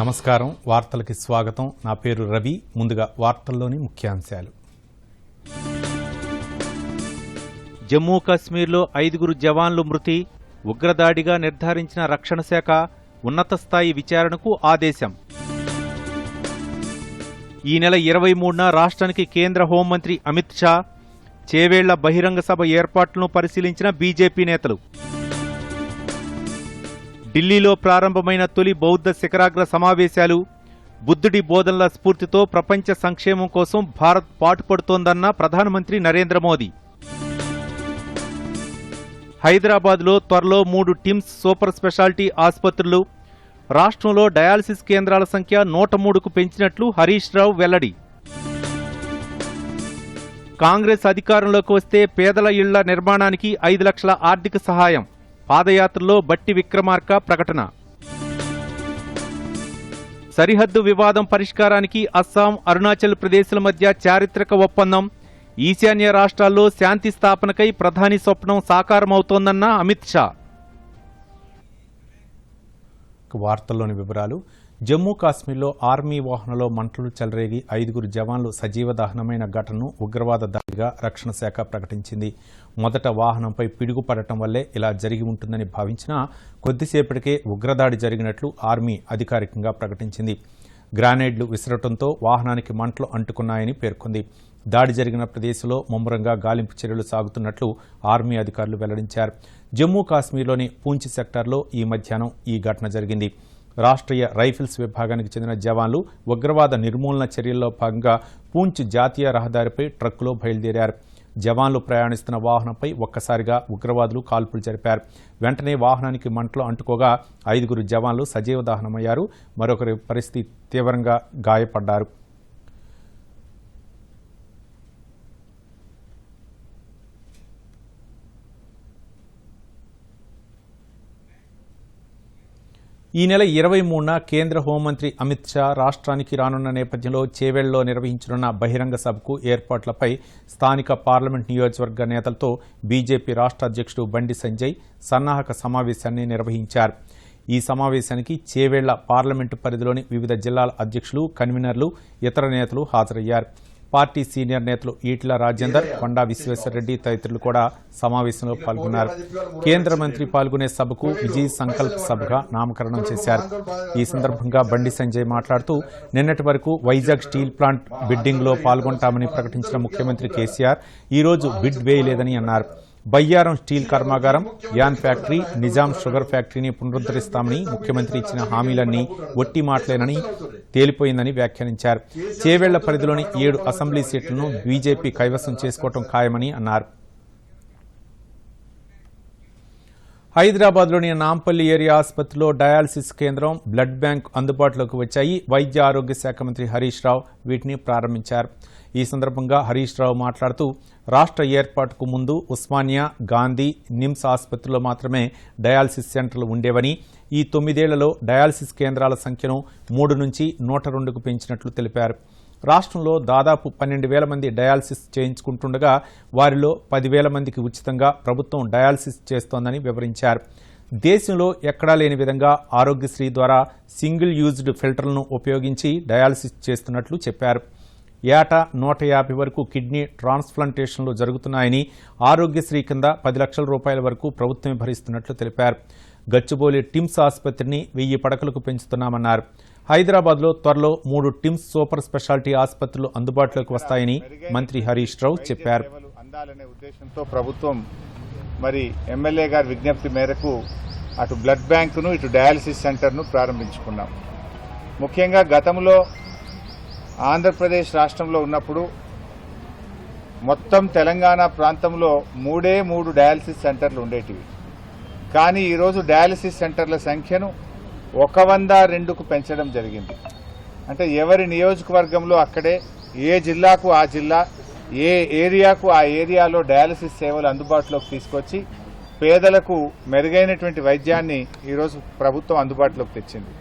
నమస్కారం వార్తలకి స్వాగతం నా పేరు రవి ముందుగా వార్తల్లోని ముఖ్యాంశాలు జమ్మూ కాశ్మీర్లో 5 జవాన్లు మృతి ఉగ్రదాడిగా నిర్ధారించిన రక్షణ శాఖ ఉన్నత స్థాయి విచారణకు ఆదేశం ఈ నెల 23న రాష్ట్రానికి కేంద్ర హోంమంత్రి అమిత్ షా చేవేళ్ల బహిరంగ సభ ఏర్పాట్లను పరిశీలించిన బీజేపీ నేతలు ఢిల్లీలో ప్రారంభమైన తొలి బౌద్ధ శిఖరాగ్ర సమావేశాలు బుద్ధుడి బోధనల స్ఫూర్తితో ప్రపంచ సంక్షేమం కోసం భారత్ పాటుపడుతోందన్న ప్రధానమంత్రి నరేంద్ర మోదీ హైదరాబాద్లో త్వరలో 3 టిమ్స్ సూపర్ స్పెషాలిటీ ఆసుపత్రులు రాష్ట్రంలో డయాలసిస్ కేంద్రాల సంఖ్య 103కు పెంచినట్లు హరీష్ రావు వెల్లడి కాంగ్రెస్ అధికారంలోకి వస్తే పేదల ఇళ్ల నిర్మాణానికి 5 లక్షల ఆర్థిక సహాయం పాదయాత్రలో బట్టి విక్రమార్క ప్రకటన సరిహద్దు వివాదం పరిష్కారానికి అస్సాం అరుణాచల్ ప్రదేశ్ల మధ్య చారిత్రక ఒప్పందం ఈశాన్య రాష్ట్రాల్లో శాంతి స్థాపనకై ప్రధాని స్వప్నం సాకారమవుతోందన్న అమిత్ షా వార్తల్లోని వివరాలు జమ్మూ కాశ్మీర్లో ఆర్మీ వాహనంలో మంటలు చెలరేగి 5 జవాన్లు సజీవ దహనమైన ఘటనను ఉగ్రవాద దాడిగా రక్షణ శాఖ ప్రకటించింది మొదట వాహనంపై పిడుగు పడటం వల్లే ఇలా జరిగి ఉంటుందని భావించినా కొద్దిసేపటికే ఉగ్రదాడి జరిగినట్లు ఆర్మీ అధికారికంగా ప్రకటించింది గ్రానేడ్లు విసరటంతో వాహనానికి మంటలు అంటుకున్నాయని పేర్కొంది దాడి జరిగిన ప్రదేశంలో ముమ్మరంగా గాలింపు చర్యలు సాగుతున్నట్లు ఆర్మీ అధికారులు వెల్లడించారు జమ్మూ కాశ్మీర్లోని పూంచ్ సెక్టార్లో ఈ మధ్యాహ్నం ఈ ఘటన జరిగింది రాష్ట్రీయ రైఫిల్స్ విభాగానికి చెందిన జవాన్లు ఉగ్రవాద నిర్మూలన చర్యల్లో భాగంగా పూంచ్ జాతీయ రహదారిపై ట్రక్కులో బయలుదేరారు జవాన్లు ప్రయాణిస్తున్న వాహనంపై ఒక్కసారిగా ఉగ్రవాదులు కాల్పులు జరిపారు వెంటనే వాహనానికి మంటలు అంటుకోగా 5 జవాన్లు సజీవ దహనమయ్యారు మరొకరి పరిస్థితి తీవ్రంగా గాయపడ్డారు ఈ నెల 23న కేంద్ర హోంమంత్రి అమిత్ షా రాష్ట్రానికి రానున్న నేపథ్యంలో చేవెళ్లలో నిర్వహించనున్న బహిరంగ సభకు ఏర్పాట్లపై స్థానిక పార్లమెంట్ నియోజకవర్గ నేతలతో బీజేపీ రాష్ట్ర అధ్యక్షుడు బండి సంజయ్ సన్నాహక సమావేశాన్ని నిర్వహించారు ఈ సమావేశానికి చేవెళ్ల పార్లమెంటు పరిధిలోని వివిధ జిల్లాల అధ్యక్షులు కన్వీనర్లు ఇతర నేతలు హాజరయ్యారు పార్టీ సీనియర్ నేతలు ఈటెల రాజేందర్ కొండా విశ్వేశ్వరరెడ్డి తదితరులు కూడా సమావేశంలో పాల్గొన్నారు కేంద్ర మంత్రి పాల్గొనే సభకు విజయ్ సంకల్ప్ సభగా నామకరణం చేశారు ఈ సందర్భంగా బండి సంజయ్ మాట్లాడుతూ నిన్నటి వరకు వైజాగ్ స్టీల్ ప్లాంట్ బిడ్డింగ్లో పాల్గొంటామని ప్రకటించిన ముఖ్యమంత్రి కేసీఆర్ ఈ రోజు బిడ్ వేయలేదని అన్నారు బయ్యారం స్టీల్ కర్మాగారం యాన్ ఫ్యాక్టరీ నిజాం షుగర్ ఫ్యాక్టరీని పునరుద్దరిస్తామని ముఖ్యమంత్రి ఇచ్చిన హామీలన్నీ ఒట్టి మాటలేనని తేలిపోయిందని వ్యాఖ్యానించారు చేవెళ్ల పరిధిలోని 7 అసెంబ్లీ సీట్లను బీజేపీ కైవసం చేసుకోవడం ఖాయమని అన్నారు హైదరాబాద్లోని నాంపల్లి ఏరియా ఆసుపత్రిలో డయాలసిస్ కేంద్రం బ్లడ్ బ్యాంక్ అందుబాటులోకి వచ్చాయి వైద్య ఆరోగ్య శాఖ మంత్రి హరీష్ రావు వీటిని ప్రారంభించారు ఈ సందర్భంగా హరీష్ రావు మాట్లాడుతూ రాష్ట్ర ఏర్పాటుకు ముందు ఉస్మానియా గాంధీ నిమ్స్ ఆసుపత్రిలో మాత్రమే డయాలసిస్ సెంటర్లు ఉండేవని ఈ 9 ఏళ్లలో డయాలసిస్ కేంద్రాల సంఖ్యను 3 నుంచి 102కు పెంచినట్లు తెలిపారు రాష్ట్రంలో దాదాపు 12,000 మంది డయాలసిస్ చేయించుకుంటుండగా వారిలో 10,000 మందికి ఉచితంగా ప్రభుత్వం డయాలసిస్ చేస్తోందని వివరించారు దేశంలో ఎక్కడా లేని విధంగా ఆరోగ్యశ్రీ ద్వారా సింగిల్ యూజ్డ్ ఫిల్టర్లను ఉపయోగించి డయాలసిస్ చేస్తున్నట్లు చెప్పారు ఏటా 150 వరకు కిడ్నీ ట్రాన్స్ప్లాంటేషన్లు జరుగుతున్నాయని ఆరోగ్యశ్రీ కింద 10 లక్షల రూపాయల వరకు ప్రభుత్వమే భరిస్తున్నట్లు తెలిపారు గచ్చిబౌలి టిమ్స్ ఆసుపత్రిని 1000 పడకలకు పెంచుతున్నామన్నారు హైదరాబాద్లో త్వరలో 3 టిమ్స్ సూపర్ స్పెషాలిటీ ఆసుపత్రులు అందుబాటులోకి వస్తాయని మంత్రి హరీష్ రావు చెప్పారు అందాలనే ఉద్దేశంతో ప్రభుత్వం మరి ఎమ్మెల్యే గారి విజ్ఞప్తి మేరకు అటు బ్లడ్ బ్యాంకును ఇటు డయాలసిస్ సెంటర్ను ప్రారంభించుకున్నాం ముఖ్యంగా గతంలో ఆంధ్రప్రదేశ్ రాష్ట్రంలో ఉన్నప్పుడు మొత్తం తెలంగాణ ప్రాంతంలో 3 డయాలసిస్ సెంటర్లు ఉండేటివి కానీ ఈరోజు డయాలసిస్ సెంటర్ల సంఖ్యను 102కు పెంచడం జరిగింది అంటే ఎవరి నియోజకవర్గంలో అక్కడే ఏ జిల్లాకు ఆ జిల్లా ఏ ఏరియాకు ఆ ఏరియాలో డయాలసిస్ సేవలు అందుబాటులోకి తీసుకొచ్చి పేదలకు మెరుగైనటువంటి వైద్యాన్ని ఈరోజు ప్రభుత్వం అందుబాటులోకి తెచ్చింది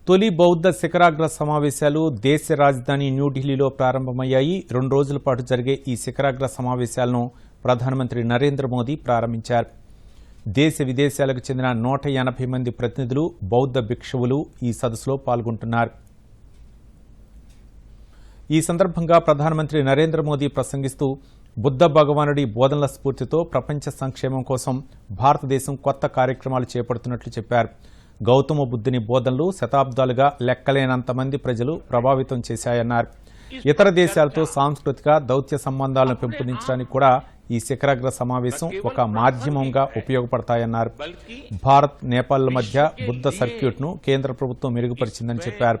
తొలి బౌద్ధ శిఖరాగ్ర సమావేశాలు దేశ రాజధాని న్యూఢిల్లీలో ప్రారంభమయ్యాయి 2 రోజుల పాటు జరిగే ఈ శిఖరాగ్ర సమావేశాలను ప్రధానమంత్రి నరేంద్ర మోదీ ప్రారంభించారు దేశ విదేశాలకు చెందిన 180 మంది ప్రతినిధులు బౌద్ధ భిక్షువులు ఈ సదస్సులో పాల్గొంటున్నారు. ఈ సందర్భంగా ప్రధానమంత్రి నరేంద్ర మోదీ ప్రసంగిస్తూ బుద్ధ భగవానుడి బోధనల స్ఫూర్తితో ప్రపంచ సంక్షేమం కోసం భారతదేశం కొత్త కార్యక్రమాలు చేపడుతున్నట్లు చెప్పారు. గౌతమ బుద్ధుని బోధనలు శతాబ్దాలుగా లెక్కలేనంత మంది ప్రజలు ప్రభావితం చేశాయన్నారు. ఇతర దేశాలతో సాంస్కృతిక దౌత్య సంబంధాలను పెంపొందించడానికి కూడా ఈ శిఖరాగ్ర సమావేశం ఒక మాధ్యమంగా ఉపయోగపడతాయన్నారు. భారత్ నేపాల్ మధ్య బుద్ధ సర్క్యూట్ను కేంద్ర ప్రభుత్వం మెరుగుపరిచిందని చెప్పారు.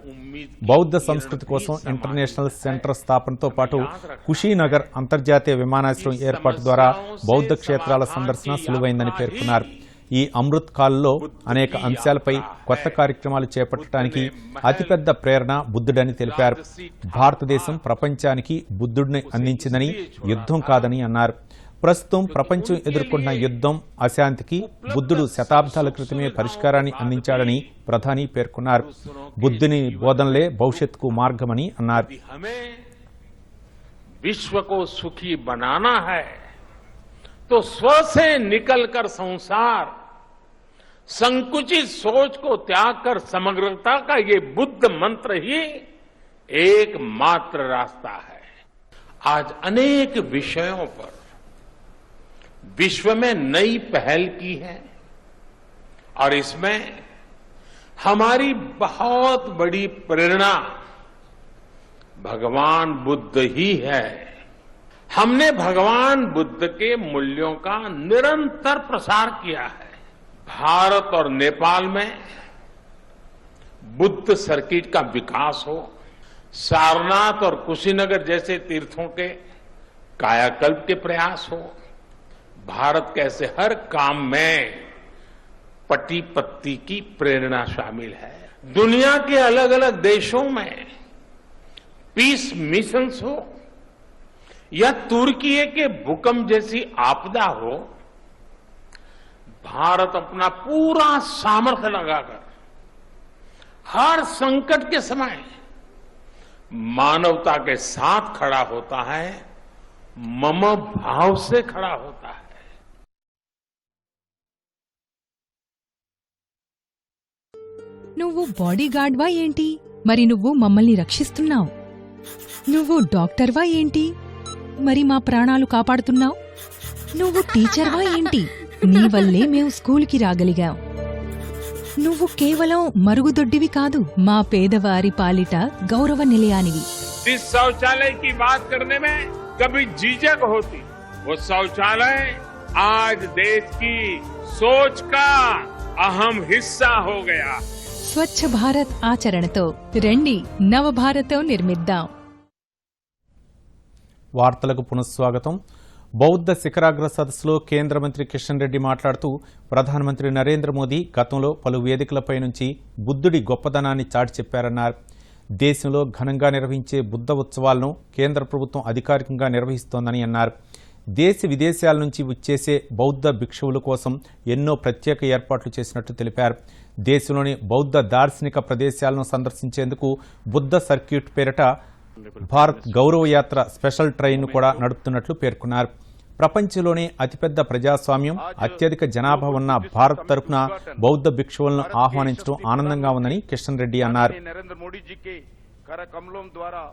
బౌద్ధ సంస్కృతి కోసం ఇంటర్నేషనల్ సెంటర్ స్థాపనతో పాటు కుషీనగర్ అంతర్జాతీయ విమానాశ్రయం ఏర్పాటు ద్వారా బౌద్ధ క్షేత్రాల సందర్శన సులువైందని పేర్కొన్నారు. ఈ అమృత్ కాల్లో అనేక అంశాలపై కొత్త కార్యక్రమాలు చేపట్టడానికి అతిపెద్ద ప్రేరణ బుద్ధుడని తెలిపారు. భారతదేశం ప్రపంచానికి బుద్ధుడిని అందించిందని, యుద్ధం కాదని అన్నారు. ప్రస్తుతం ప్రపంచం ఎదుర్కొంటున్న యుద్ధం, అశాంతికి బుద్ధుడు శతాబ్దాల క్రితమే పరిష్కారాన్ని అందించాడని ప్రధాని పేర్కొన్నారు. బుద్ధుని బోధనలే భవిష్యత్తుకు మార్గమని అన్నారు. విశ్వకు సుఖీ బనానా హై तो स्व से निकलकर संसार, संकुचित सोच को त्याग कर समग्रता का ये बुद्ध मंत्र ही एकमात्र रास्ता है. आज अनेक विषयों पर विश्व में नई पहल की है और इसमें हमारी बहुत बड़ी प्रेरणा भगवान बुद्ध ही है. हमने भगवान बुद्ध के मूल्यों का निरंतर प्रसार किया है. भारत और नेपाल में बुद्ध सर्किट का विकास हो, सारनाथ और कुशीनगर जैसे तीर्थों के कायाकल्प के प्रयास हो, भारत कैसे हर काम में पति पत्नी की प्रेरणा शामिल है. दुनिया के अलग अलग देशों में पीस मिशंस हो या तुर्की के भूकंप जैसी आपदा हो, भारत अपना पूरा सामर्थ्य लगाकर हर संकट के समय मानवता के साथ खड़ा होता है, मम भाव से खड़ा होता है. నువ్వు బాడీగార్డ్వా ఏంటి? మరి నువ్వు మమ్మల్ని రక్షిస్తున్నావు. నువ్వు డాక్టర్వా ఏంటి? మరి మా ప్రాణాలు కాపాడుతున్నావు. నువ్వు టీచర్వా ఏంటి? నీ వల్లే మేము స్కూల్కి రాగలిగాం. నువ్వు కేవలం మరుగుదొడ్డివి కాదు, మా పేదవారి పాలిట గౌరవ నిలయానివి. इस शौचालय की बात करने में कभी झिझक होती, वो शौचालय आज देश की सोच का अहम हिस्सा हो गया. స్వచ్ఛ భారత్ ఆచరణతో రండి నవభారతం నిర్మిద్దాం. వార్తలకు పునఃస్వాగతం. బౌద్ధ శిఖరాగ్ర సదస్సులో కేంద్ర మంత్రి కిషన్ రెడ్డి మాట్లాడుతూ ప్రధానమంత్రి నరేంద్ర మోదీ గతంలో పలు వేదికలపై నుంచి బుద్ధుడి గొప్పదనాన్ని చాటి చెప్పారన్నారు. దేశంలో ఘనంగా నిర్వహించే బుద్ధ ఉత్సవాలను కేంద్ర ప్రభుత్వం అధికారికంగా నిర్వహిస్తోందని అన్నారు. దేశ విదేశాల నుంచి వచ్చేసే బౌద్ధ భిక్షువుల కోసం ఎన్నో ప్రత్యేక ఏర్పాట్లు చేసినట్టు తెలిపారు. దేశంలోని బౌద్ధ దార్శనిక ప్రదేశాలను సందర్శించేందుకు బుద్ధ సర్క్యూట్ పేరిట భారత్ గౌరవ యాత్ర స్పెషల్ ట్రైన్ను కూడా నడుపుతున్నట్లు పేర్కొన్నారు. ప్రపంచంలోనే అతిపెద్ద ప్రజాస్వామ్యం, అత్యధిక జనాభా ఉన్న భారత్ తరపున బౌద్ధ భిక్షువులను ఆహ్వానించడం ఆనందంగా ఉందని కిషన్ రెడ్డి అన్నారు. नरेंद्र मोदी जी के कर कमलों द्वारा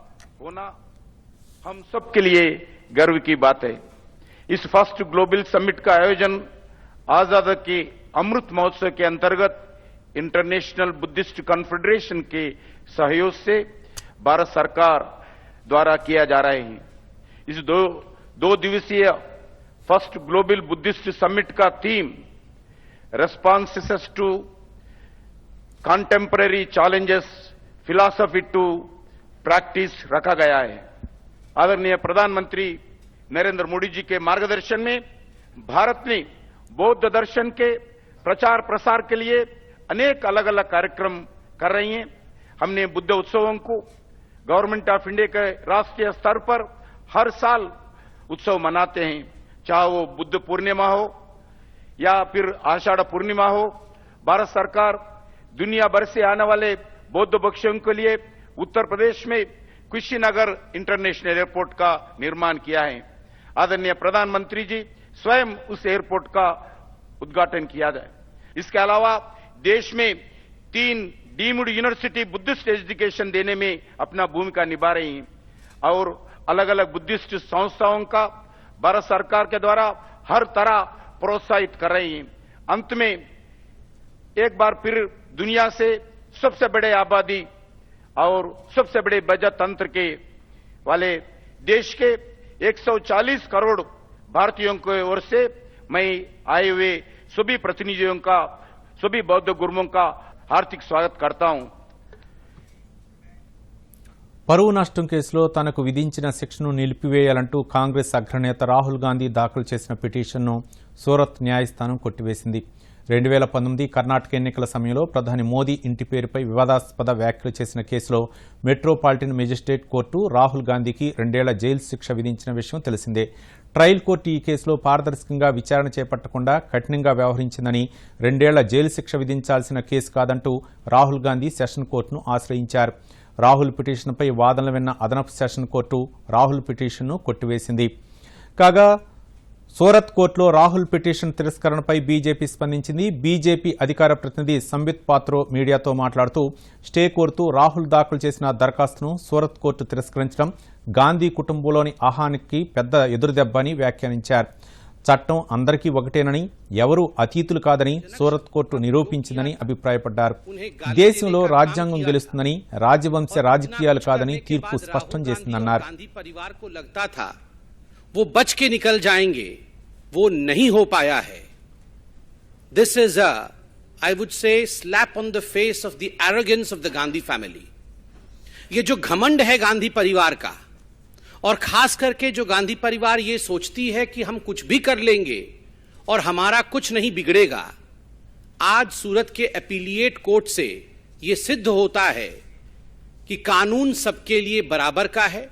होना हम सब के लिए गर्व की बात है. इस फर्स्ट ग्लोबल समिट का आयोजन आजाद के अमृत महोत्सव के अंतर्गत इंटरनेशनल बुद्धिस्ट कॉन्फेडरेशन के सहयोग से भारत सरकार द्वारा किया जा रहे हैं. इस दो दिवसीय फर्स्ट ग्लोबल बुद्धिस्ट समिट का theme responses to contemporary challenges philosophy to practice रखा गया है. आदरणीय प्रधानमंत्री नरेंद्र मोदी जी के मार्गदर्शन में भारत ने बौद्ध दर्शन के प्रचार प्रसार के लिए अनेक अलग अलग कार्यक्रम कर रही हैं. हमने बुद्ध उत्सवों को गवर्नमेंट ऑफ इंडिया के राष्ट्रीय स्तर पर हर साल उत्सव मनाते हैं, चाहे वो बुद्ध पूर्णिमा हो या फिर आषाढ़ पूर्णिमा हो. भारत सरकार दुनिया भर से आने वाले बौद्ध भिक्षुओं के लिए उत्तर प्रदेश में कुशीनगर इंटरनेशनल एयरपोर्ट का निर्माण किया है. आदरणीय प्रधानमंत्री जी स्वयं उस एयरपोर्ट का उद्घाटन किया जाए। इसके अलावा देश में 3 डीम्ड यूनिवर्सिटी बुद्धिस्ट एजुकेशन देने में अपना भूमिका निभा रही हैं और अलग अलग बुद्धिस्ट संस्थाओं का भारत सरकार के द्वारा हर तरह प्रोत्साहित कर रही हैं। अंत में एक बार फिर दुनिया से सबसे बड़े आबादी और सबसे बड़े बजट तंत्र के वाले देश के 140 करोड़ भारतीयों की ओर से मैं आए हुए सभी प्रतिनिधियों का, सभी बौद्ध गुरुओं का हार्दिक स्वागत करता हूं। పరువు నష్టం కేసులో తనకు విధించిన శిక్షను నిలిపివేయాలంటూ కాంగ్రెస్ అగ్రనేత రాహుల్ గాంధీ దాఖలు చేసిన పిటిషన్ను సూరత్ న్యాయస్థానం కొట్టివేసింది. 2019 కర్ణాటక ఎన్నికల సమయంలో ప్రధాని మోదీ ఇంటి పేరుపై వివాదాస్పద వ్యాఖ్యలు చేసిన కేసులో మెట్రోపాలిటన్ మెజిస్ట్రేట్ కోర్టు రాహుల్ గాంధీకి 2 ఏళ్ల జైలు శిక్ష విధించిన విషయం తెలిసిందే. ట్రయల్ కోర్టు ఈ కేసులో పారదర్శకంగా విచారణ చేపట్టకుండా కఠినంగా వ్యవహరించిందని 2 ఏళ్ల జైలు శిక్ష విధించాల్సిన కేసు కాదంటూ రాహుల్ గాంధీ సెషన్ కోర్టును ఆశ్రయించారు. రాహుల్ పిటిషన్పై వాదనలు విన్న అదనపు సెషన్ కోర్టు రాహుల్ పిటిషన్ను కొట్టివేసింది. కాగా సూరత్ కోర్టులో రాహుల్ పిటిషన్ తిరస్కరణపై బీజేపీ స్పందించింది. బీజేపీ అధికార ప్రతినిధి సంబిత్ పాత్రో మీడియాతో మాట్లాడుతూ స్టే కోరుతూ రాహుల్ దాఖలు చేసిన దరఖాస్తును సూరత్ కోర్టు తిరస్కరించడం గాంధీ కుటుంబంలోని ఆహానికి పెద్ద ఎదురుదెబ్బ అని వ్యాఖ్యానించారు. చట్టం అందరికీ ఒకటేనని, ఎవరూ అతీతులు కాదని సూరత్ కోర్టు నిరూపించిందని అభిప్రాయపడ్డారు. దేశంలో రాజ్యాంగం గెలుస్తుందని, రాజవంశ రాజకీయాలు కాదని తీర్పు స్పష్టం చేసిందన్నారు. वो बच के निकल जाएंगे, वो नहीं हो पाया है. This is a, I would say, slap on the face of the arrogance of the Gandhi family. ये जो घमंड है गांधी परिवार का, और खास करके जो गांधी परिवार ये सोचती है कि हम कुछ भी कर लेंगे और हमारा कुछ नहीं बिगड़ेगा, आज सूरत के अपीलिएट कोर्ट से ये सिद्ध होता है कि कानून सबके लिए बराबर का है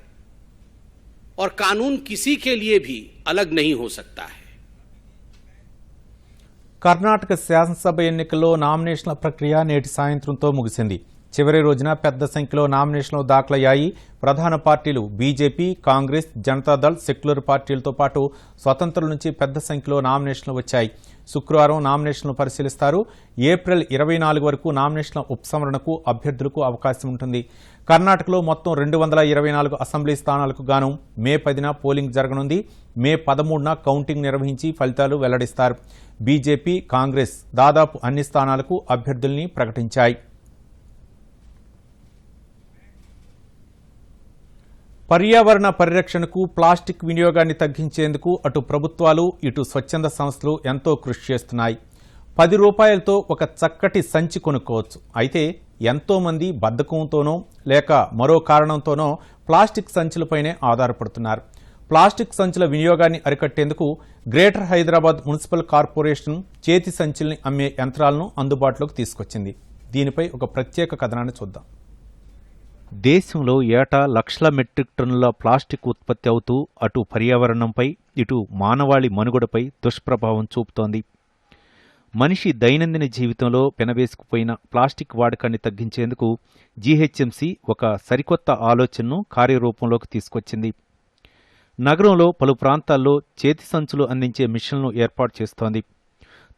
और कानून किसी के लिए भी अलग नहीं हो सकता है. కర్ణాటక శాసనసభ ఎన్నికల్లో నామినేషన్ల ప్రక్రియ నేటి సాయంత్రంతో ముగిసింది. చివరి రోజున పెద్ద సంఖ్యలో నామినేషన్లు దాఖలయ్యాయి. ప్రధాన పార్టీలు బీజేపీ, కాంగ్రెస్, జనతాదళ్, సెక్యులర్ పార్టీలతో పాటు స్వతంత్రుల నుంచి పెద్ద సంఖ్యలో నామినేషన్లు వచ్చాయి. శుక్రవారం నామినేషన్లు పరిశీలిస్తారు. ఏప్రిల్ 24 వరకు నామినేషన్ల ఉపసంహరణకు అభ్యర్థులకు అవకాశం ఉంటుంది. కర్ణాటకలో మొత్తం 224 అసెంబ్లీ స్థానాలకు గాను మే 10న పోలింగ్ జరగనుంది. మే 13న కౌంటింగ్ నిర్వహించి ఫలితాలు వెల్లడిస్తారు. బీజేపీ, కాంగ్రెస్ దాదాపు అన్ని స్థానాలకు అభ్యర్థుల్ని ప్రకటించాయి. పర్యావరణ పరిరక్షణకు ప్లాస్టిక్ వినియోగాన్ని తగ్గించేందుకు అటు ప్రభుత్వాలు, ఇటు స్వచ్ఛంద సంస్థలు ఎంతో కృషి చేస్తున్నాయి. 10 రూపాయలతో ఒక చక్కటి సంచి కొనుక్కోవచ్చు. అయితే ఎంతో మంది బద్ధకంతోనో లేక మరో కారణంతోనో ప్లాస్టిక్ సంచులపైనే ఆధారపడుతున్నారు. ప్లాస్టిక్ సంచుల వినియోగాన్ని అరికట్టేందుకు గ్రేటర్ హైదరాబాద్ మున్సిపల్ కార్పొరేషన్ చేతి సంచుల్ని అమ్మే యంత్రాలను అందుబాటులోకి తీసుకొచ్చింది. దీనిపై ఒక ప్రత్యేక కథనాన్ని చూద్దాం. దేశంలో ఏటా లక్షల మెట్రిక్ టన్నుల ప్లాస్టిక్ ఉత్పత్తి అవుతూ అటు పర్యావరణంపై, ఇటు మానవాళి మనుగడపై దుష్ప్రభావం చూపుతోంది. మనిషి దైనందిన జీవితంలో పెనవేసుకుపోయిన ప్లాస్టిక్ వాడకాన్ని తగ్గించేందుకు జీహెచ్ఎంసీ ఒక సరికొత్త ఆలోచనను కార్యరూపంలోకి తీసుకొచ్చింది. నగరంలో పలు ప్రాంతాల్లో చేతి సంచులు అందించే మిషన్లను ఏర్పాటు చేస్తోంది.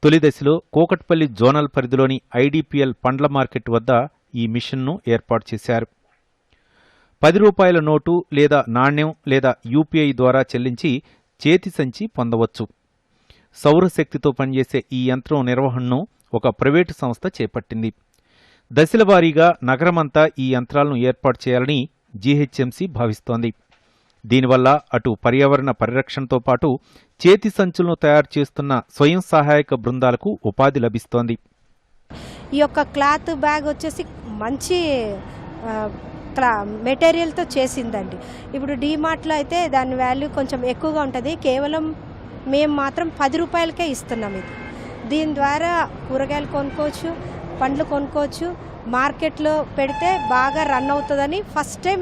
తొలి దశలో కూకట్పల్లి జోనల్ పరిధిలోని ఐడిపిఎల్ పండ్ల మార్కెట్ వద్ద ఈ మిషన్ను ఏర్పాటు చేశారు. 10 రూపాయల నోటు లేదా నాణ్యం లేదా యూపీఐ ద్వారా చెల్లించి చేతి సంచి పొందవచ్చు. సౌరశక్తితో పనిచేసే ఈ యంత్రం నిర్వహణను ఒక ప్రైవేటు సంస్థ చేపట్టింది. దశలవారీగా నగరమంతా ఈ యంత్రాలను ఏర్పాటు చేయాలని జీహెచ్ఎంసీ భావిస్తోంది. దీనివల్ల అటు పర్యావరణ పరిరక్షణతో పాటు చేతి సంచులను తయారు చేస్తున్న స్వయం సహాయక బృందాలకు ఉపాధి లభిస్తోంది. ఈ యొక్క క్లాత్ బ్యాగ్ వచ్చేసి మంచి మెటీరియల్తో చేసిందండి. ఇప్పుడు డీమార్ట్లో అయితే దాని వాల్యూ కొంచెం ఎక్కువగా ఉంటుంది. కేవలం మేము మాత్రం 10 రూపాయలకే ఇస్తున్నాం. ఇది దీని ద్వారా కూరగాయలు కొనుక్కోవచ్చు, పండ్లు కొనుక్కోవచ్చు. మార్కెట్లో పెడితే బాగా రన్ అవుతుందని ఫస్ట్ టైం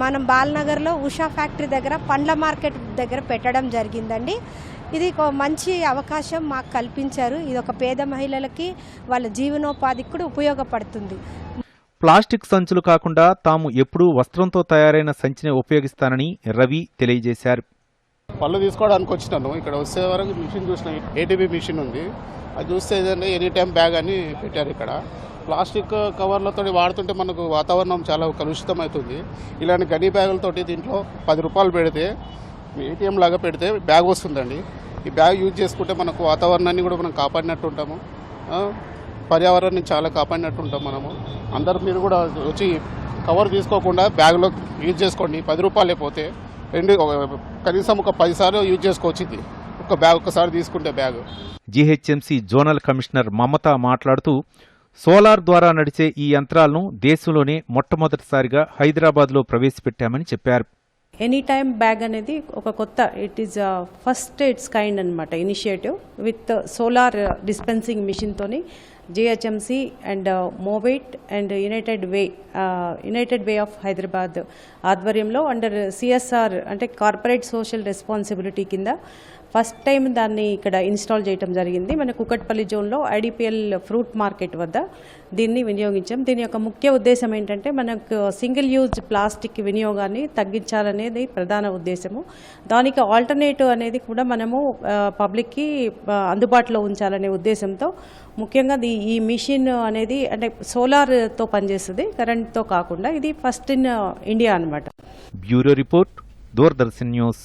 మనం బాలనగర్లో ఉషా ఫ్యాక్టరీ దగ్గర పండ్ల మార్కెట్ దగ్గర పెట్టడం జరిగిందండి. ఇది ఒక మంచి అవకాశం మాకు కల్పించారు. ఇది ఒక పేద మహిళలకి వాళ్ళ జీవనోపాధికి కూడా ఉపయోగపడుతుంది. ప్లాస్టిక్ సంచులు కాకుండా తాము ఎప్పుడూ వస్త్రంతో తయారైన సంచిని ఉపయోగిస్తానని రవి తెలియజేశారు. పళ్ళు తీసుకోవడానికి వచ్చినాను. ఇక్కడ వచ్చే వరకు మిషన్ చూసిన, ఏటీపీ మిషన్ ఉంది. అది చూస్తే ఏదంటే ఎనీ టైం బ్యాగ్ అని పెట్టారు. ఇక్కడ ప్లాస్టిక్ కవర్లతో వాడుతుంటే మనకు వాతావరణం చాలా కలుషితం అవుతుంది. ఇలాంటి గనీ బ్యాగులతోటి దీంట్లో 10 రూపాయలు పెడితే, ఏటీఎం లాగా పెడితే బ్యాగ్ వస్తుందండి. ఈ బ్యాగ్ యూజ్ చేసుకుంటే మనకు వాతావరణాన్ని కూడా మనం కాపాడినట్టు ఉంటాము, పర్యావరణాన్ని చాలా కాపాడినట్టు ఉంటాం మనము. అందరు మీరు కూడా వచ్చి కవర్ తీసుకోకుండా బ్యాగ్లో యూజ్ చేసుకోండి. 10 రూపాయలే పోతే కనీసం ఒక 10 సార్లు యూజ్ చేసుకోవచ్చు. ఇది ఒక బ్యాగ్ ఒకసారి తీసుకుంటే బ్యాగ్. జీహెచ్ఎంసీ జోనల్ కమిషనర్ మమత మాట్లాడుతూ సోలార్ ద్వారా నడిచే ఈ యంత్రాలను దేశంలోనే మొట్టమొదటిసారిగా హైదరాబాద్లో ప్రవేశపెట్టామని చెప్పారు. ఎనీ టైమ్ బ్యాగ్ అనేది ఒక కొత్త, it is first its kind అనమాట ఇనిషియేటివ్ విత్ సోలార్ డిస్పెన్సింగ్ మిషన్తోని జిహెచ్ఎంసీ అండ్ మోబైట్ and United Way of Hyderabad ఆధ్వర్యంలో అండర్ సిఎస్ఆర్ అంటే కార్పొరేట్ సోషల్ రెస్పాన్సిబిలిటీ కింద ఫస్ట్ టైం దాన్ని ఇక్కడ ఇన్స్టాల్ చేయడం జరిగింది. మన కుకట్పల్లి జోన్లో ఐడిపిఎల్ ఫ్రూట్ మార్కెట్ వద్ద దీన్ని వినియోగించాం. దీని యొక్క ముఖ్య ఉద్దేశం ఏంటంటే మనకు సింగిల్ యూజ్ ప్లాస్టిక్ వినియోగాన్ని తగ్గించాలనేది ప్రధాన ఉద్దేశము. దానికి ఆల్టర్నేటివ్ అనేది కూడా మనము పబ్లిక్కి అందుబాటులో ఉంచాలనే ఉద్దేశంతో ముఖ్యంగా ఈ మిషన్ అనేది అంటే సోలార్తో పనిచేస్తుంది, కరెంట్తో కాకుండా. ఇది ఫస్ట్ ఇన్ ఇండియా అన్నమాట. Bureau report, Doordarshan news.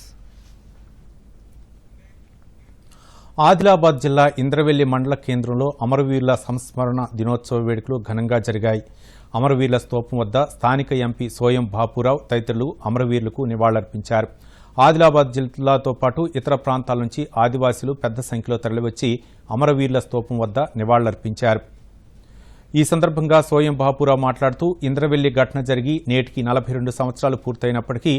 Adilabad జిల్లా ఇంద్రవెల్లి మండల కేంద్రంలో అమరవీరుల సంస్మరణ దినోత్సవ వేడుకలు ఘనంగా జరిగాయి. అమరవీరుల స్తూపం వద్ద స్థానిక ఎంపీ సోయం బాపురావు తదితరులు అమరవీరులకు నివాళులర్పించారు. ఆదిలాబాద్ జిల్లాతో పాటు ఇతర ప్రాంతాల నుంచి ఆదివాసీలు పెద్ద సంఖ్యలో తరలివచ్చి అమరవీరుల స్తూపం వద్ద నివాళులర్పించారు. ఈ సందర్భంగా సోయం బాపురావు మాట్లాడుతూ ఇంద్రవెల్లి ఘటన జరిగి నేటికి 42 సంవత్సరాలు పూర్తయినప్పటికీ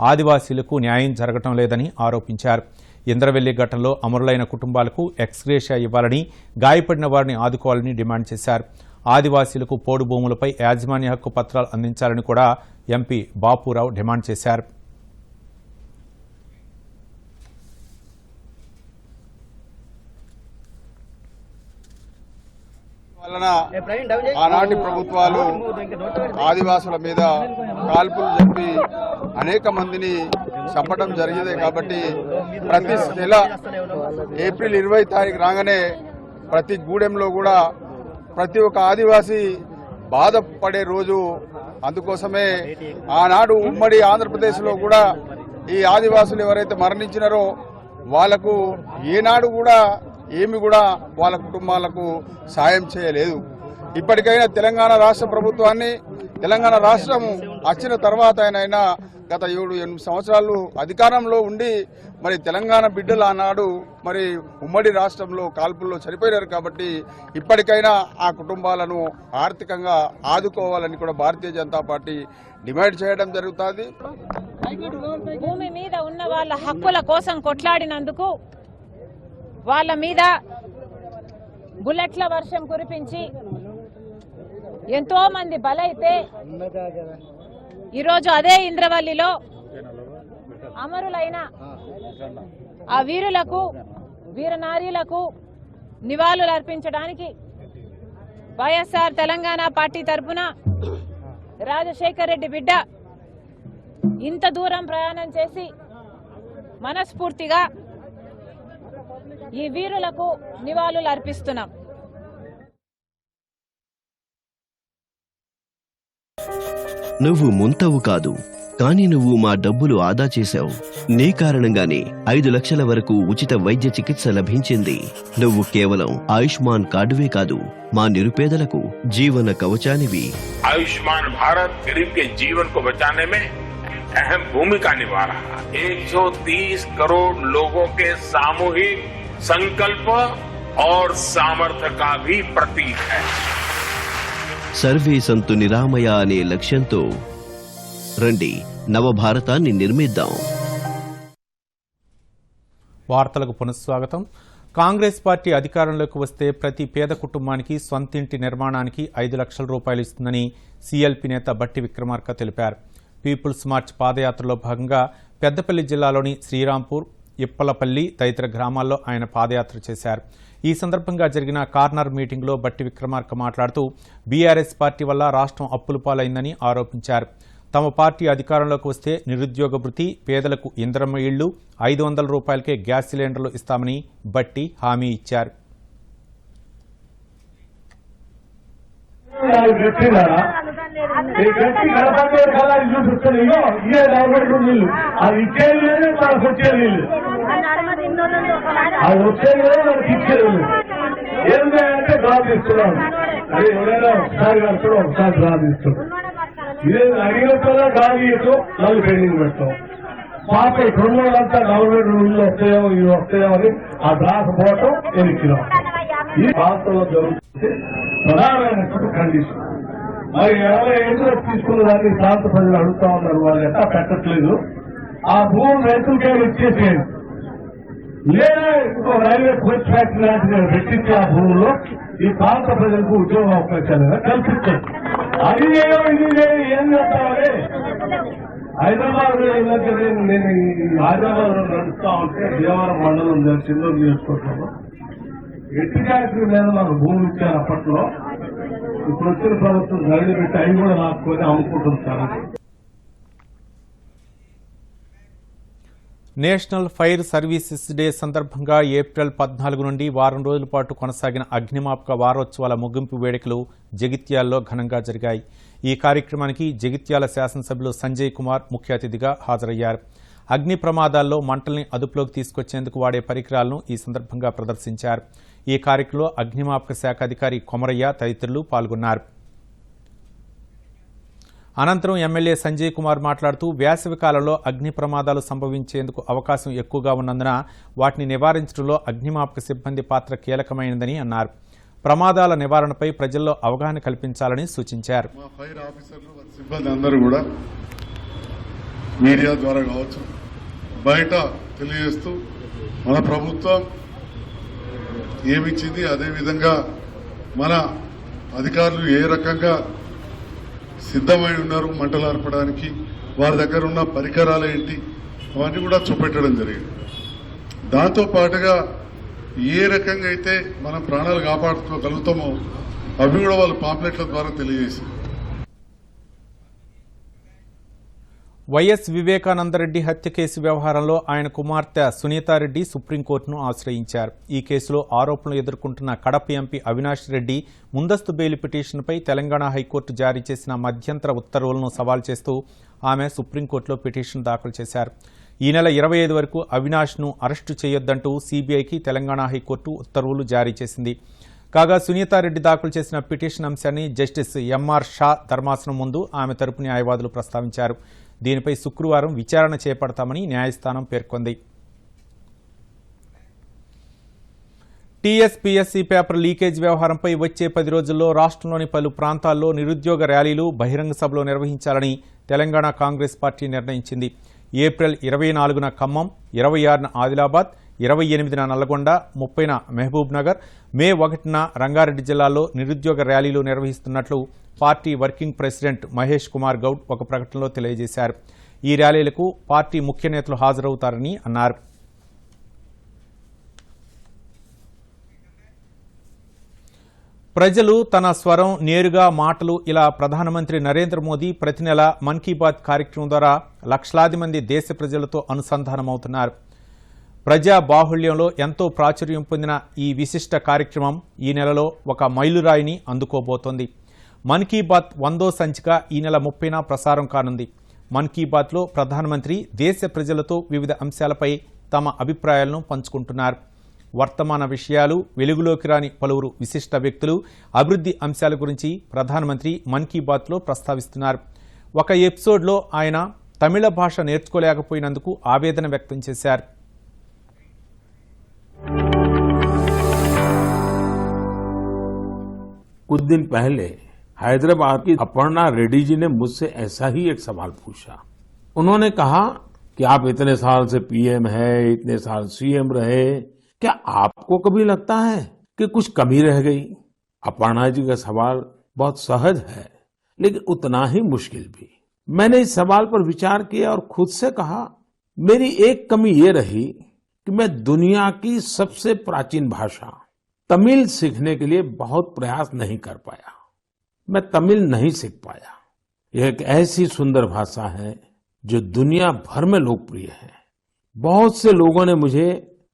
ఆదివాసీలకు న్యాయం జరగటం లేదని ఆరోపించారు. ఇంద్రవెల్లి ఘటనలో అమరులైన కుటుంబాలకు ఎక్స్గ్రేషియా ఇవ్వాలని, గాయపడిన వారిని ఆదుకోవాలని డిమాండ్ చేశారు. ఆదివాసీలకు పోడు భూములపై యాజమాన్య హక్కు పత్రాలు అందించాలని కూడా ఎంపీ బాపురావు డిమాండ్ చేశారు. వలన ఆనాటి ప్రభుత్వాలు ఆదివాసుల మీద కాల్పులు జరిపి అనేక మందిని చంపడం జరిగింది. కాబట్టి ప్రతి నెల ఏప్రిల్ 20 తారీఖు రాగానే ప్రతి గూడెంలో కూడా ప్రతి ఒక్క ఆదివాసీ బాధపడే రోజు. అందుకోసమే ఆనాడు ఉమ్మడి ఆంధ్రప్రదేశ్లో కూడా ఈ ఆదివాసులు ఎవరైతే మరణించినారో వాళ్లకు ఏనాడు కూడా ఏమి కూడా వాళ్ళ కుటుంబాలకు సాయం చేయలేదు. ఇప్పటికైనా తెలంగాణ రాష్ట్ర ప్రభుత్వాన్ని, తెలంగాణ రాష్ట్రం వచ్చిన తర్వాత అయినా గత 7-8 సంవత్సరాలు అధికారంలో ఉండి మరి తెలంగాణ బిడ్డలు ఆనాడు మరి ఉమ్మడి రాష్ట్రంలో కాల్పుల్లో చనిపోయారు. కాబట్టి ఇప్పటికైనా ఆ కుటుంబాలను ఆర్థికంగా ఆదుకోవాలని కూడా భారతీయ జనతా పార్టీ డిమాండ్ చేయడం జరుగుతుంది. భూమి మీద ఉన్న వాళ్ళ హక్కుల కోసం కొట్లాడినందుకు వాళ్ళ మీద బుల్లెట్ల వర్షం కురిపించి ఎంతో మంది బలైతే ఈరోజు అదే ఇంద్రవల్లిలో అమరులైన ఆ వీరులకు, వీరనారీలకు నివాళులు అర్పించడానికి వైఎస్ఆర్ తెలంగాణ పార్టీ తరఫున రాజశేఖర్ రెడ్డి బిడ్డ ఇంత దూరం ప్రయాణం చేసి మనస్ఫూర్తిగా ఈ వీరులకు నివాళులు అర్పిస్తున్నాం. నువ్వు ముంతవు కాదు, కానీ నువ్వు మా డబ్బులు ఆదా చేశావు. నీ కారణంగానే 5 లక్షల వరకు ఉచిత వైద్య చికిత్స లభించింది. నువ్వు కేవలం ఆయుష్మాన్ కార్డువే కాదు, మా నిరుపేదలకు జీవన కవచానివి. आयुष्मान भारत गरीब के जीवन को बचाने में अहम भूमिका निभा रहा है. 130 करोड़ लोगों के सामूहिक संकल्प और सामर्थ्य का भी प्रतीक है. సర్వే సంతు నిరామయ అనే లక్ష్యంతో రండి నవభారతాన్ని నిర్మిద్దాం. వార్తలకు పునఃస్వాగతం. కాంగ్రెస్ పార్టీ అధికారంలోకి వస్తే ప్రతి పేద కుటుంబానికి సొంతింటి నిర్మాణానికి 5 లక్షల రూపాయలు ఇస్తుందని సీఎల్పీ నేత బట్టి విక్రమార్క తెలిపారు. పీపుల్స్ మార్చ్ పాదయాత్రలో భాగంగా పెద్దపల్లి జిల్లాలోని శ్రీరాంపూర్, ఇప్పలపల్లి తదితర గ్రామాల్లో ఆయన పాదయాత్ర చేశారు. ఈ సందర్భంగా జరిగిన కార్నర్ మీటింగ్లో బట్టి విక్రమార్క మాట్లాడుతూ బీఆర్ఎస్ పార్టీ వల్ల రాష్ట్రం అప్పుల పాలైందని ఆరోపించారు. తమ పార్టీ అధికారంలోకి వస్తే నిరుద్యోగ భృతి, పేదలకు ఇంద్రమ్మ ఇళ్లు, 500 రూపాయలకే గ్యాస్ సిలిండర్లు ఇస్తామని బట్టి హామీ ఇచ్చారు. ఏంటంటే డ్రాప్ ఇస్తున్నాను, అది ఎవరైనా ఒకసారి కడతాడు, ఒకసారి డ్రాప్ ఇస్తాడు. ఇదే అడిగినప్పుడల్లా డ్రాప్ ఇవ్వటం, వాళ్ళు పెండింగ్ పెట్టాం. పాప ఇప్పుడున్నంతా గవర్నమెంట్ రూల్లో వస్తాయో ఇవి వస్తాయో అని ఆ డ్రాప్ పోవటం ఎన్నికినాం. ఈ ప్రాంతంలో జరుగుతుంది ప్రధానమైనటువంటి కండిషన్. మరి 20 ఏళ్ళు తీసుకున్న దాన్ని ప్రాంత ప్రజలు అడుగుతా ఉన్నారు, వాళ్ళు ఎట్లా పెట్టట్లేదు. ఆ భూమి రైతులకే ఇచ్చేసేయండి, లేదా ఇంకో రైల్వే కోచ్ ఫ్యాక్టరీ లాంటిది పెట్టించి ఆ భూముల్లో ఈ ప్రాంత ప్రజలకు ఉద్యోగ అవకాశాలు కల్పించండి. అది ఇది ఏం చేస్తామని హైదరాబాద్ నేను హైదరాబాద్ లో నడుస్తా ఉంటే దేవరం మండలం చిన్నూరు నియోజకవర్గంలో ఎట్టి ఫ్యాక్టరీ మీద నాకు భూమి ఇచ్చారు అప్పట్లో. ఇప్పుడు వచ్చిన ప్రభుత్వం ధరలు పెట్టి అవి కూడా లాక్కొని అమ్ముకుంటున్నారు. నేషనల్ ఫైర్ సర్వీసెస్ డే సందర్భంగా ఏప్రిల్ 14 నుండి వారం రోజుల పాటు కొనసాగిన అగ్నిమాపక వారోత్సవాల ముగింపు వేడుకలు జగిత్యాల్లో ఘనంగా జరిగాయి. ఈ కార్యక్రమానికి జగిత్యాల శాసనసభ్యులు సంజయ్ కుమార్ ముఖ్య అతిథిగా హాజరయ్యారు. అగ్ని ప్రమాదాల్లో మంటల్ని అదుపులోకి తీసుకొచ్చేందుకు వాడే పరికరాలను ఈ సందర్భంగా ప్రదర్శించారు. ఈ కార్యక్రమంలో అగ్నిమాపక శాఖ అధికారి కొమరయ్య తదితరులు పాల్గొన్నారు. అనంతరం ఎమ్మెల్యే సంజయ్ కుమార్ మాట్లాడుతూ వేసవి కాలంలో అగ్ని ప్రమాదాలు సంభవించేందుకు అవకాశం ఎక్కువగా ఉన్నందున వాటిని నివారించడంలో అగ్నిమాపక సిబ్బంది పాత్ర కీలకమైనదని అన్నారు. ప్రమాదాల నివారణపై ప్రజల్లో అవగాహన కల్పించాలని సూచించారు. ఫైర్ ఆఫీసర్లు సిబ్బంది అందరూ కూడా మీడియా ద్వారా కావచ్చు బయట తెలియజేస్తూ మన ప్రభుత్వం ఏమిచ్చింది, అదేవిధంగా మన అధికారులు ఏ రకంగా సిద్ధమై ఉన్నారు మంటలు ఆర్పడానికి, వారి దగ్గర ఉన్న పరికరాలు ఏంటి, అవన్నీ కూడా చూపెట్టడం జరిగింది. దాంతో పాటుగా ఏ రకంగా అయితే మనం ప్రాణాలు కాపాడుకోగలుగుతామో అవి కూడా వాళ్ళు పాంప్లెట్ల ద్వారా తెలియజేశారు. వైఎస్ వివేకానందరెడ్డి హత్య కేసు వ్యవహారంలో ఆయన కుమార్తె సునీతారెడ్డి సుప్రీంకోర్టును ఆశ్రయించారు. ఈ కేసులో ఆరోపణలు ఎదుర్కొంటున్న కడప ఎంపీ అవినాష్ రెడ్డి ముందస్తు బెయిల్ పిటిషన్పై తెలంగాణ హైకోర్టు జారీ చేసిన మధ్యంతర ఉత్తర్వులను సవాల్ చేస్తూ ఆమె సుప్రీంకోర్టులో పిటిషన్ దాఖలు చేశారు. ఈ నెల 25 వరకు అవినాష్ను అరెస్టు చేయొద్దంటూ సీబీఐకి తెలంగాణ హైకోర్టు ఉత్తర్వులు జారీ చేసింది. కాగా సునీతారెడ్డి దాఖలు చేసిన పిటిషన్ అంశాన్ని జస్టిస్ ఎంఆర్ షా ధర్మాసనం ముందు ఆమె తరపు న్యాయవాదులు ప్రస్తావించారు. దీనిపై శుక్రవారం విచారణ చేపడతామని న్యాయస్థానం పేర్కొంది. టీఎస్పీఎస్సీ పేపర్ లీకేజ్ వ్యవహారంపై వచ్చే 10 రోజుల్లో రాష్ట్రంలోని పలు ప్రాంతాల్లో నిరుద్యోగ ర్యాలీలు, బహిరంగ సభలు నిర్వహించాలని తెలంగాణ కాంగ్రెస్ పార్టీ నిర్ణయించింది. ఏప్రిల్ 24న ఖమ్మం, 26న ఆదిలాబాద్, 28న నల్లగొండ, 30న మహబూబ్ నగర్, మే 1న రంగారెడ్డి జిల్లాల్లో నిరుద్యోగ ర్యాలీలు నిర్వహిస్తున్నట్లు party working president Mahesh Kumar Goud ఒక ప్రకటనలో తెలియజేశారు. ఈ ర్యాలీలకు పార్టీ ముఖ్య నేతలు హాజరవుతారని అన్నారు. ప్రజలు తన స్వరం, నేరుగా మాటలు ఇలా ప్రధానమంత్రి నరేంద్ర మోదీ ప్రతి నెల మన్ కీ బాత్ కార్యక్రమం ద్వారా లక్షలాది మంది దేశ ప్రజలతో అనుసంధానమవుతున్నారు. ప్రజా బాహుళ్యంలో ఎంతో ప్రాచుర్యం పొందిన ఈ విశిష్ట కార్యక్రమం ఈ నెలలో ఒక మైలురాయిని అందుకోబోతోంది. మన్ కీ బాత్ 100వ సంచిక ఈ నెల 30న ప్రసారం కానుంది. మన్ కీ బాత్లో ప్రధానమంత్రి దేశ ప్రజలతో వివిధ అంశాలపై తమ అభిప్రాయాలను పంచుకుంటున్నారు. వర్తమాన విషయాలు, వెలుగులోకి రాని పలువురు విశిష్ట వ్యక్తులు, అభివృద్ధి అంశాల గురించి ప్రధానమంత్రి మన్ కీ బాత్లో ప్రస్తావిస్తున్నారు. ఒక ఎపిసోడ్లో ఆయన తమిళ భాష నేర్చుకోలేకపోయినందుకు ఆవేదన వ్యక్తం చేశారు. कुछ दिन पहले हैदराबाद की अपर्णा रेड्डी जी ने मुझसे ऐसा ही एक सवाल पूछा. उन्होंने कहा कि आप इतने साल से पीएम है, इतने साल सीएम रहे, क्या आपको कभी लगता है कि कुछ कमी रह गई? अपर्णा जी का सवाल बहुत सहज है, लेकिन उतना ही मुश्किल भी. मैंने इस सवाल पर विचार किया और खुद से कहा, मेरी एक कमी ये रही कि मैं दुनिया की सबसे प्राचीन भाषा तमिल सीखने के लिए बहुत प्रयास नहीं कर पाया. मैं तमिल नहीं सीख पाया. यह एक ऐसी सुंदर भाषा है जो दुनिया भर में लोकप्रिय है। बहुत से लोगों ने मुझे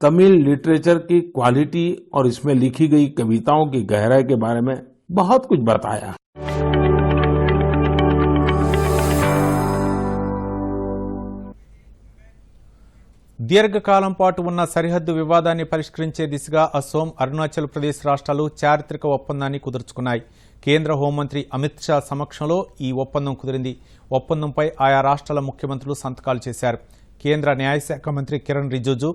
तमिल लिटरेचर की क्वालिटी और इसमें लिखी गई कविताओं की गहराई के बारे में बहुत कुछ बताया। దీర్ఘకాలం పాటు ఉన్న సరిహద్దు వివాదాన్ని పరిష్కరించే దిశగా అసోం, అరుణాచల్ ప్రదేశ్ రాష్ట్రాలు చారిత్రక ఒప్పందాన్ని కుదుర్చుకున్నాయి. కేంద్ర హోంమంత్రి అమిత్ షా సమక్షంలో ఈ ఒప్పందం కుదిరింది. ఒప్పందంపై ఆయా రాష్ట్రాల ముఖ్యమంత్రులు సంతకాలు చేశారు. కేంద్ర న్యాయశాఖ మంత్రి కిరణ్ రిజిజు,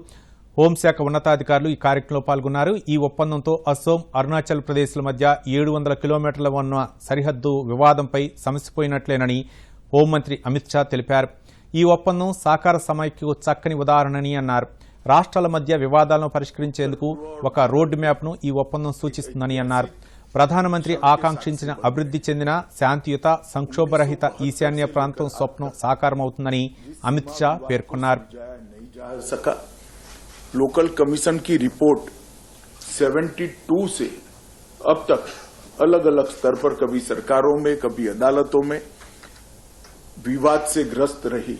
హోంశాఖ ఉన్నతాధికారులు ఈ కార్యక్రమంలో పాల్గొన్నారు. ఈ ఒప్పందంతో అసోం, అరుణాచల్ ప్రదేశ్ల మధ్య 700 కిలోమీటర్ల ఉన్న సరిహద్దు వివాదంపై సమసిపోయినట్లేనని హోంమంత్రి అమిత్ షా తెలిపారు. ఈ ఒప్పందం సాకార సమైక్యకు చక్కని ఉదాహరణని అన్నారు. రాష్ట్రాల మధ్య వివాదాలను పరిష్కరించేందుకు ఒక రోడ్ మ్యాప్ను ఈ ఒప్పందం సూచిస్తుందని అన్నారు. ప్రధానమంత్రి ఆకాంక్షించిన అభివృద్ధి చెందిన శాంతియుత, సంక్షోభరహిత ఈశాన్య ప్రాంతం స్వప్నం సాకారమవుతుందని అమిత్ షా పేర్కొన్నారు. लोकल कमीशन की रिपोर्ट 72 से अब तक अलग अलग स्तर पर कभी सरकारों में, कभी अदालतों में विवाद से ग्रस्त रही,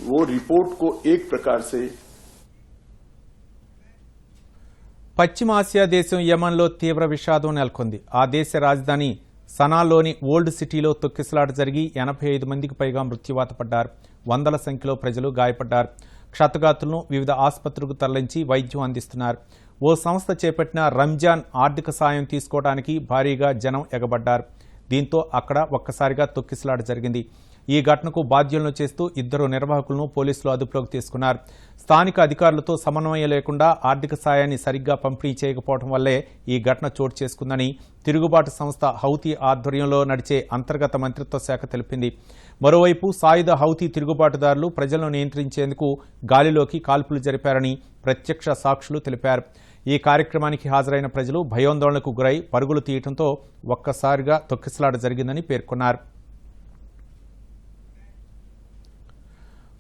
वो रिपोर्ट को एक प्रकार से పశ్చిమాసియా దేశం యమన్లో తీవ్ర విషాదం నెలకొంది. ఆ దేశ రాజధాని సనాలోని ఓల్డ్ సిటీలో తొక్కిసలాట జరిగి 85 మందికి పైగా మృత్యువాత పడ్డారు. వందల సంఖ్యలో ప్రజలు గాయపడ్డారు. క్షతగాతులను వివిధ ఆసుపత్రులకు తరలించి వైద్యం అందిస్తున్నారు. ఓ సంస్థ చేపట్టిన రంజాన్ ఆర్థిక సాయం తీసుకోవడానికి భారీగా జనం ఎగబడ్డారు. దీంతో అక్కడ ఒక్కసారిగా తొక్కిసలాట జరిగింది. ఈ ఘటనకు బాధ్యులను చేస్తూ 2 నిర్వాహకులను పోలీసులు అదుపులోకి తీసుకున్నారు. స్థానిక అధికారులతో సమన్వయం లేకుండా ఆర్థిక సాయాన్ని సరిగ్గా పంపిణీ చేయకపోవడం వల్లే ఈ ఘటన చోటు చేసుకుందని తిరుగుబాటు సంస్థ హౌతీ ఆధ్వర్యంలో నడిచే అంతర్గత మంత్రిత్వ శాఖ తెలిపింది. మరోవైపు సాయుధ హౌతీ తిరుగుబాటుదారులు ప్రజలను నియంత్రించేందుకు గాలిలోకి కాల్పులు జరిపారని ప్రత్యక్ష సాక్షులు తెలిపారు. ఈ కార్యక్రమానికి హాజరైన ప్రజలు భయాందోళనకు గురై పరుగులు తీయడంతో ఒక్కసారిగా తొక్కిసలాట జరిగిందని పేర్కొన్నారు.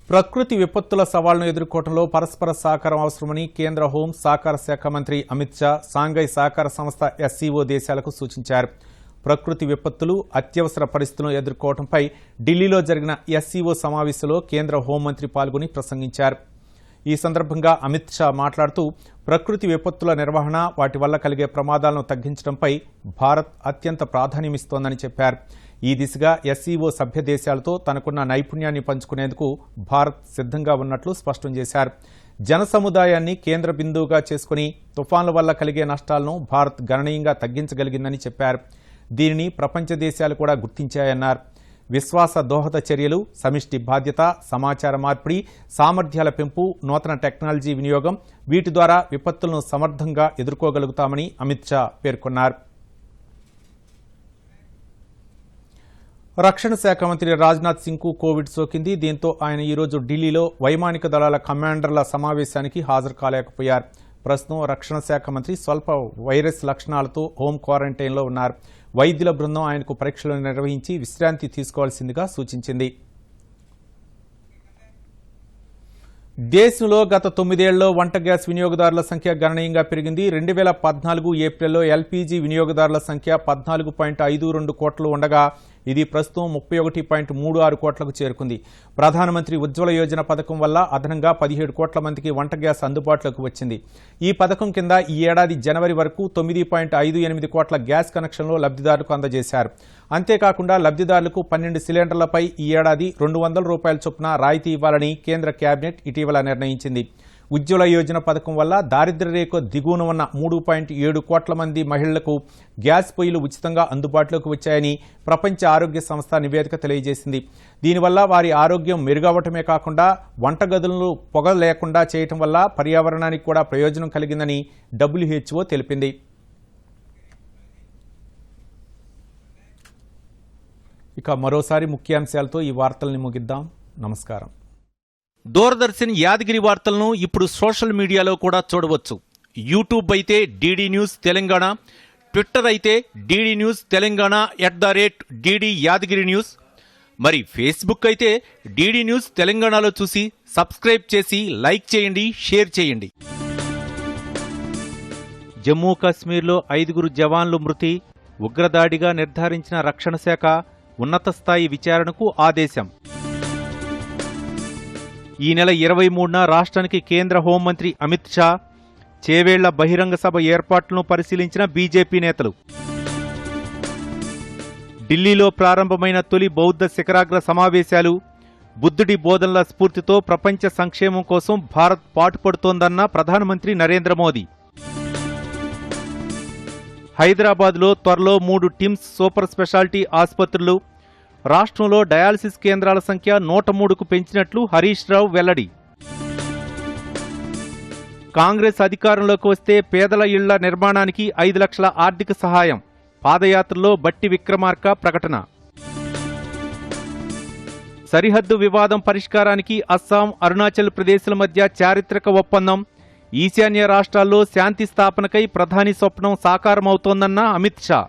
ప్రకృతి విపత్తుల సవాళ్లను ఎదుర్కోవడంలో పరస్పర సహకారం అవసరమని కేంద్ర హోం సహకార శాఖ మంత్రి అమిత్ షా షాంఘై సహకార సంస్థ SCO దేశాలకు సూచించారు. ప్రకృతి విపత్తులు, అత్యవసర పరిస్థితులను ఎదుర్కోవడంపై ఢిల్లీలో జరిగిన SCO సమావేశంలో కేంద్ర హోంమంత్రి పాల్గొని ప్రసంగించారు. ఈ సందర్భంగా అమిత్ షా మాట్లాడుతూ ప్రకృతి విపత్తుల నిర్వహణ, వాటి వల్ల కలిగే ప్రమాదాలను తగ్గించడంపై భారత్ అత్యంత ప్రాధాన్యమిస్తోందని చెప్పారు. ఈ దిశగా SCO సభ్య దేశాలతో తనకున్న నైపుణ్యాన్ని పంచుకునేందుకు భారత్ సిద్ధంగా ఉన్నట్లు స్పష్టం చేశారు. జన సముదాయాన్ని కేంద్ర బిందువుగా చేసుకుని తుఫాన్ల వల్ల కలిగే నష్టాలను భారత్ గణనీయంగా తగ్గించగలిగిందని చెప్పారు. దీనిని ప్రపంచ దేశాలు కూడా గుర్తించాయన్నారు. విశ్వాస దోహద చర్యలు, సమిష్టి బాధ్యత, సమాచార మార్పిడి, సామర్థ్యాల పెంపు, నూతన టెక్నాలజీ వినియోగం, వీటి ద్వారా విపత్తులను సమర్థంగా ఎదుర్కోగలుగుతామని అమిత్ షా పేర్కొన్నారు. రక్షణ శాఖ మంత్రి రాజ్నాథ్ సింగ్కు కోవిడ్ సోకింది. దీంతో ఆయన ఈరోజు ఢిల్లీలో వైమానిక దళాల కమాండర్ల సమావేశానికి హాజరు కాలేకపోయారు. ప్రస్తుతం రక్షణ శాఖ మంత్రి స్వల్ప వైరస్ లక్షణాలతో హోం క్వారంటైన్లో ఉన్నారు. వైద్యుల బృందం ఆయనకు పరీక్షలు నిర్వహించి విశ్రాంతి తీసుకోవాల్సిందిగా సూచించింది. దేశంలో గత 9 ఏళ్లలో వంట గ్యాస్ వినియోగదారుల సంఖ్య గణనీయంగా పెరిగింది. 2014 ఏప్రిల్లో LPG వినియోగదారుల సంఖ్య 14.52 కోట్లు ఉండగా ఇది ప్రస్తుతం 31.36 కోట్లకు చేరుకుంది. ప్రధానమంత్రి ఉజ్వల యోజన పథకం వల్ల అదనంగా 17 కోట్ల మందికి వంట గ్యాస్ అందుబాటులోకి వచ్చింది. ఈ పథకం కింద ఈ ఏడాది జనవరి వరకు 9.58 కోట్ల గ్యాస్ కనెక్షన్లు లబ్ధిదారులకు అందజేశారు. అంతేకాకుండా లబ్ధిదారులకు 12 సిలిండర్లపై ఈ ఏడాది ₹200 చొప్పున రాయితీ ఇవ్వాలని కేంద్ర కేబినెట్ ఇటీవల నిర్ణయించింది. ఉజ్వల యోజన పథకం వల్ల దారిద్ర్య రేఖ దిగువన ఉన్న 3.7 కోట్ల మంది మహిళలకు గ్యాస్ పొయ్యిలు ఉచితంగా అందుబాటులోకి వచ్చాయని ప్రపంచ ఆరోగ్య సంస్థ నివేదిక తెలియజేసింది. దీనివల్ల వారి ఆరోగ్యం మెరుగవటమే కాకుండా వంటగదులను పొగ లేకుండా చేయటం వల్ల పర్యావరణానికి కూడా ప్రయోజనం కలిగిందని WHO తెలిపింది. ఇక మరోసారి ముఖ్యాంశాలతో ఈ వార్తల్ని ముగిద్దాం. నమస్కారం. దూరదర్శన్ యాదగిరి వార్తలను ఇప్పుడు సోషల్ మీడియాలో కూడా చూడవచ్చు. యూట్యూబ్ అయితే DD న్యూస్ తెలంగాణ, ట్విట్టర్ అయితే DD news Telangana @DD Yadagiri news, మరి ఫేస్బుక్ అయితే DD న్యూస్ తెలంగాణలో చూసి సబ్స్క్రైబ్ చేసి లైక్ చేయండి, షేర్ చేయండి. జమ్మూ కాశ్మీర్లో 5 జవాన్లు మృతి, ఉగ్రదాడిగా నిర్ధారించిన రక్షణ శాఖ ఉన్నత స్థాయి విచారణకు ఆదేశం. ఈ నెల 23న రాష్ట్రానికి కేంద్ర హోంమంత్రి అమిత్ షా, చేవేళ్ల బహిరంగ సభ ఏర్పాట్లను పరిశీలించిన బీజేపీ నేతలు. ఢిల్లీలో ప్రారంభమైన తొలి బౌద్ధ శిఖరాగ్ర సమావేశాలు, బుద్ధుడి బోధనల స్ఫూర్తితో ప్రపంచ సంక్షేమం కోసం భారత్ పాటుపడుతోందన్న ప్రధానమంత్రి నరేంద్ర మోదీ. హైదరాబాద్లో త్వరలో 3 టిమ్స్ సూపర్ స్పెషాలిటీ ఆసుపత్రులు, రాష్ట్రంలో డయాలసిస్ కేంద్రాల సంఖ్య 103కు పెంచినట్లు హరీష్ రావు వెల్లడి. కాంగ్రెస్ అధికారంలోకి వస్తే పేదల ఇళ్ల నిర్మాణానికి 5 లక్షల ఆర్థిక సహాయం, పాదయాత్రలో బట్టి విక్రమార్క ప్రకటన. సరిహద్దు వివాదం పరిష్కారానికి అస్సాం, అరుణాచల్ ప్రదేశ్ల మధ్య చారిత్రక ఒప్పందం, ఈశాన్య రాష్ట్రాల్లో శాంతి స్థాపనకై ప్రధాని స్వప్నం సాకారమవుతోందన్న అమిత్ షా.